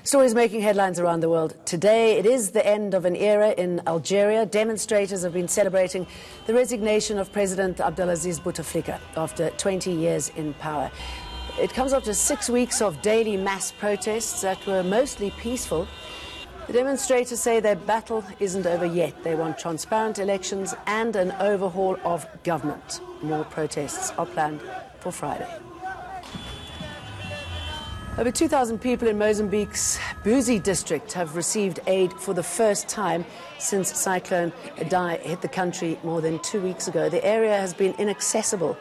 Stories making headlines around the world today. It is the end of an era in Algeria. Demonstrators have been celebrating the resignation of President Abdelaziz Bouteflika after 20 years in power. It comes after 6 weeks of daily mass protests that were mostly peaceful. The demonstrators say their battle isn't over yet. They want transparent elections and an overhaul of government. More protests are planned for Friday. Over 2,000 people in Mozambique's Buzi district have received aid for the first time since Cyclone Idai hit the country more than 2 weeks ago. The area has been inaccessible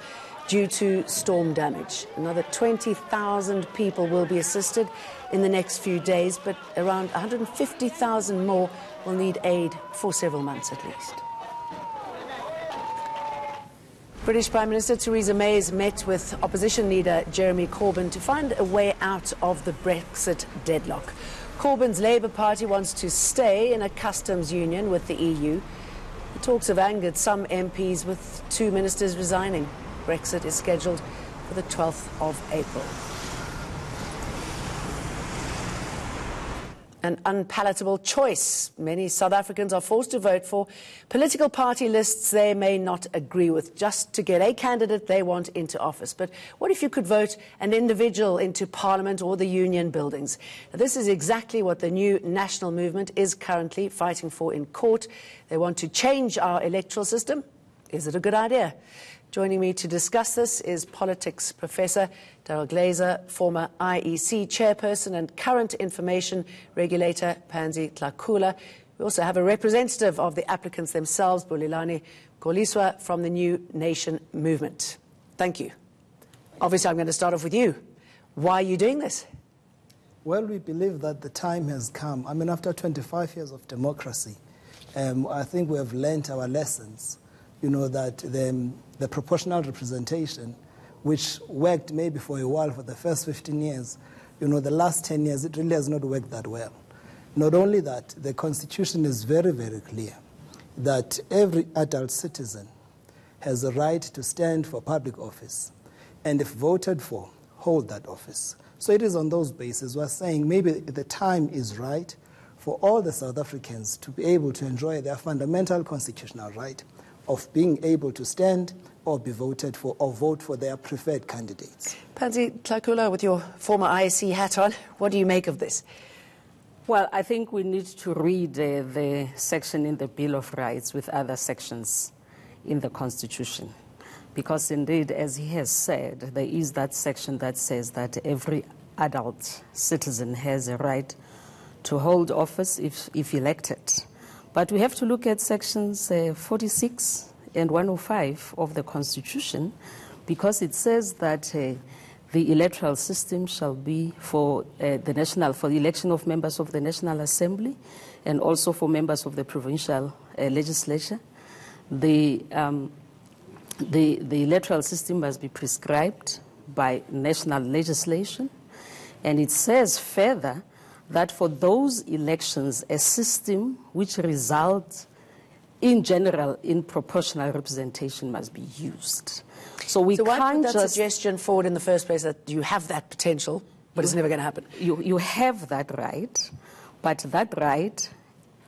due to storm damage. Another 20,000 people will be assisted in the next few days, but around 150,000 more will need aid for several months at least. British Prime Minister Theresa May has met with opposition leader Jeremy Corbyn to find a way out of the Brexit deadlock. Corbyn's Labour Party wants to stay in a customs union with the EU. The talks have angered some MPs, with 2 ministers resigning. Brexit is scheduled for the 12th of April. An unpalatable choice. Many South Africans are forced to vote for political party lists they may not agree with, just to get a candidate they want into office. But what if you could vote an individual into Parliament or the union buildings? Now, this is exactly what the new national movement is currently fighting for in court. They want to change our electoral system. Is it a good idea? Joining me to discuss this is politics professor Daryl Glaser, former IEC Chairperson and current Information Regulator Pansy Tlakula. We also have a representative of the applicants themselves, Bulelani Mkhohliswa, from the New Nation Movement. Thank you. Obviously, I'm going to start off with you. Why are you doing this? Well, we believe that the time has come. I mean, after 25 years of democracy, I think we have learned our lessons. You know, that the proportional representation, which worked maybe for a while for the first 15 years, you know, the last 10 years, it really has not worked that well. Not only that, the Constitution is very, very clear that every adult citizen has a right to stand for public office, and if voted for, hold that office. So it is on those bases we're saying maybe the time is right for all the South Africans to be able to enjoy their fundamental constitutional right of being able to stand or be voted for or vote for their preferred candidates. Pansy Tlakula, with your former IEC hat on, what do you make of this? Well, I think we need to read the section in the Bill of Rights with other sections in the Constitution. Because indeed, as he has said, there is that section that says that every adult citizen has a right to hold office if elected. But we have to look at sections 46 and 105 of the Constitution, because it says that the electoral system shall be for the election of members of the National Assembly and also for members of the provincial legislature. The electoral system must be prescribed by national legislation, and it says further that for those elections, a system which results in general in proportional representation must be used. So we can't why put that just suggestion forward in the first place, that you have that potential, but it's never going to happen? You have that right, but that right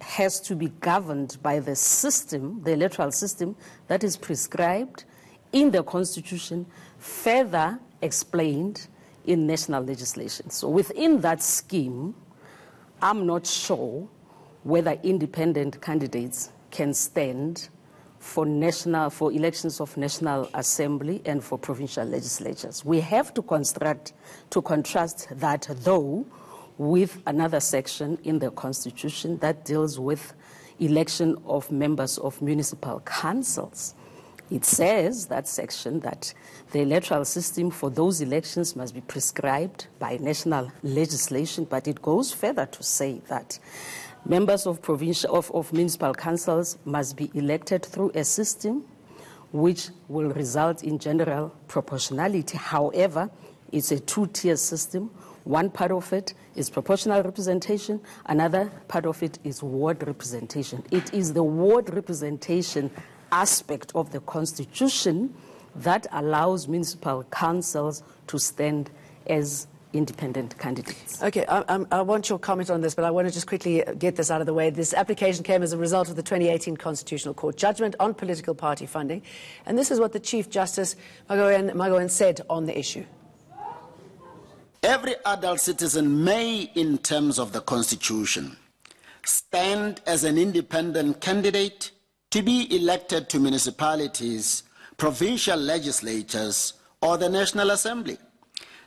has to be governed by the system, the electoral system, that is prescribed in the Constitution, further explained in national legislation. So within that scheme, I'm not sure whether independent candidates can stand for elections of National Assembly and for provincial legislatures. We have to contrast that, though, with another section in the Constitution that deals with election of members of municipal councils. It says, that section, that the electoral system for those elections must be prescribed by national legislation, but it goes further to say that members of municipal councils must be elected through a system which will result in general proportionality. However, it's a 2-tier system. One part of it is proportional representation, another part of it is ward representation. It is the ward representation aspect of the Constitution that allows municipal councils to stand as independent candidates. Okay, I want your comment on this, but I want to just quickly get this out of the way. This application came as a result of the 2018 Constitutional Court judgment on political party funding, and this is what the Chief Justice Mkhohliswa said on the issue. Every adult citizen may, in terms of the Constitution, stand as an independent candidate to be elected to municipalities, provincial legislatures, or the National Assembly.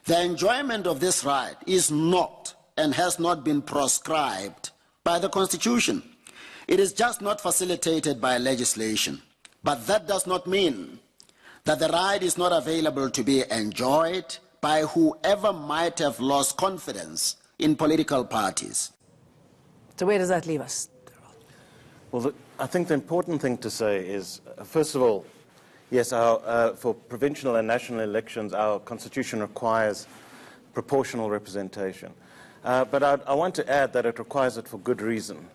The enjoyment of this right is not and has not been proscribed by the Constitution. It is just not facilitated by legislation. But that does not mean that the right is not available to be enjoyed by whoever might have lost confidence in political parties. So where does that leave us? Well, I think the important thing to say is, first of all, yes, for provincial and national elections, our Constitution requires proportional representation. But I want to add that it requires it for good reason.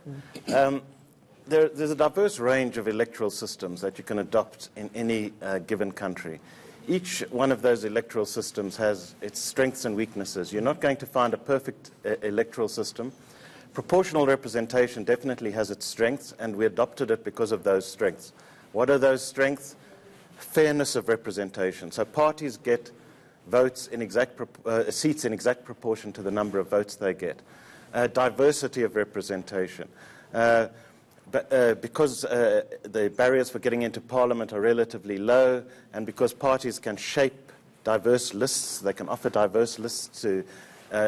There's a diverse range of electoral systems that you can adopt in any given country. Each one of those electoral systems has its strengths and weaknesses. You're not going to find a perfect electoral system. Proportional representation definitely has its strengths, and we adopted it because of those strengths. What are those strengths? Fairness of representation. So parties get votes in seats in exact proportion to the number of votes they get. Diversity of representation. Because the barriers for getting into Parliament are relatively low, and because parties can shape diverse lists, they can offer diverse lists to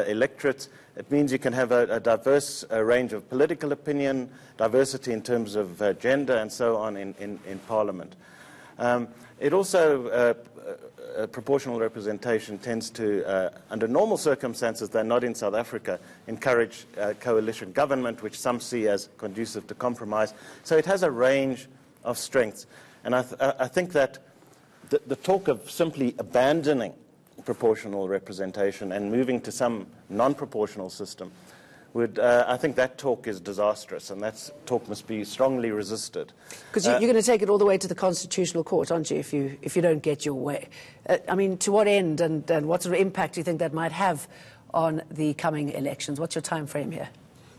electorates, it means you can have a diverse range of political opinion, diversity in terms of gender, and so on in Parliament. It also, proportional representation tends to, under normal circumstances, though not in South Africa, encourage coalition government, which some see as conducive to compromise. So it has a range of strengths. And I think that the talk of simply abandoning proportional representation and moving to some non-proportional system would, I think that talk is disastrous, and that talk must be strongly resisted. Because you're going to take it all the way to the Constitutional Court, aren't you, if you don't get your way? I mean, to what end and what sort of impact do you think that might have on the coming elections? What's your time frame here?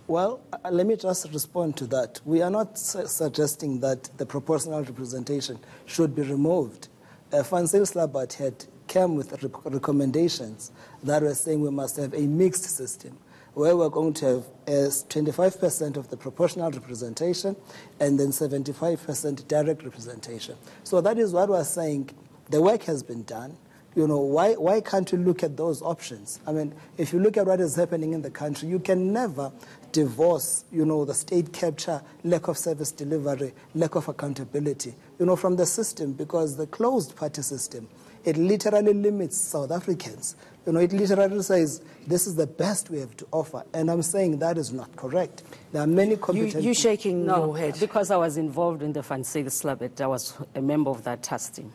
Well, let me just respond to that. We are not suggesting that the proportional representation should be removed. Pansy Tlakula had come with recommendations that were saying we must have a mixed system, where we're going to have 25% of the proportional representation and then 75% direct representation. So that is what we're saying. The work has been done. You know, why can't you look at those options? I mean, if you look at what is happening in the country, you can never divorce, you know, the state capture, lack of service delivery, lack of accountability, you know, from the system, because the closed party system, it literally limits South Africans. You know, it literally says, this is the best we have to offer. And I'm saying that is not correct. There are many competent... You're shaking your head. Because I was involved in the Pansy Tlakula, I was a member of that task team.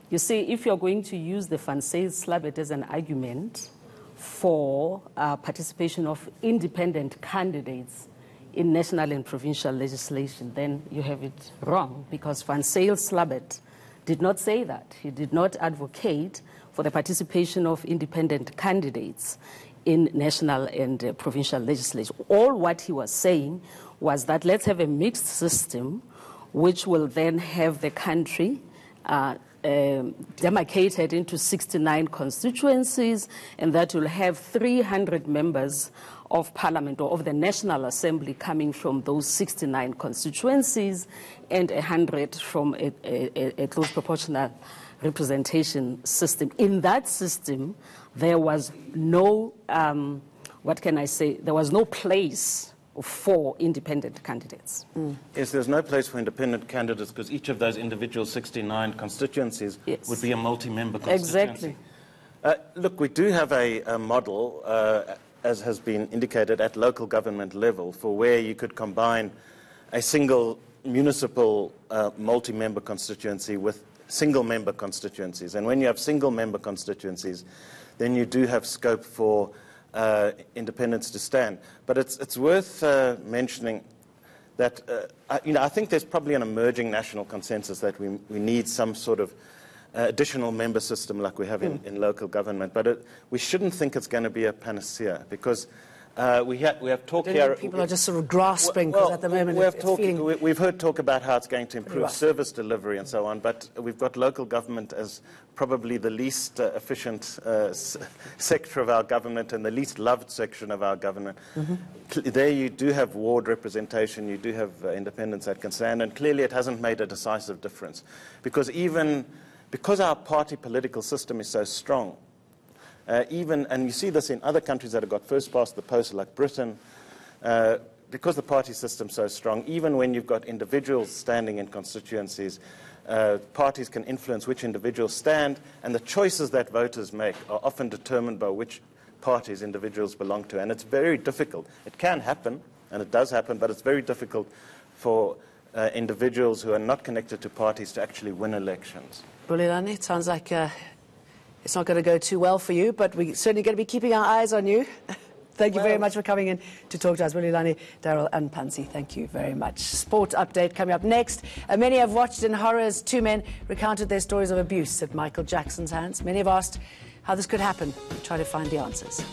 You see, if you're going to use the Pansy Tlakula as an argument for participation of independent candidates in national and provincial legislation, then you have it wrong, because Pansy Tlakula did not say that. He did not advocate for the participation of independent candidates in national and provincial legislation. All what he was saying was that let's have a mixed system which will then have the country demarcated into 69 constituencies, and that will have 300 members of Parliament or of the National Assembly coming from those 69 constituencies and 100 from a close proportional representation system. In that system, there was no, what can I say, there was no place for independent candidates. Yes, there's no place for independent candidates because each of those individual 69 constituencies would be a multi-member constituency. Exactly. Look, we do have a model, as has been indicated, at local government level for where you could combine a single municipal multi-member constituency with single-member constituencies. And when you have single-member constituencies, then you do have scope for independence to stand. But it's worth mentioning that I think there's probably an emerging national consensus that we need some sort of additional member system like we have in local government. But we shouldn't think it's going to be a panacea, because we have talk here. People are just sort of grasping, because at the moment we've heard talk about how it's going to improve service delivery and so on, but we've got local government as probably the least efficient sector of our government and the least loved section of our government. There you do have ward representation, you do have independents that can stand, and clearly it hasn't made a decisive difference, because our party political system is so strong, and you see this in other countries that have got first past the post, like Britain, because the party system is so strong, even when you've got individuals standing in constituencies, parties can influence which individuals stand, and the choices that voters make are often determined by which parties individuals belong to. And it's very difficult. It can happen, and it does happen, but it's very difficult for individuals who are not connected to parties to actually win elections. Bulelani, it sounds like it's not going to go too well for you, but we're certainly going to be keeping our eyes on you. Thank you very much for coming in to talk to us. Bulelani, Daryl and Pansy, thank you very much. Sport update coming up next. Many have watched in horror as two men recounted their stories of abuse at Michael Jackson's hands. Many have asked how this could happen. We'll try to find the answers.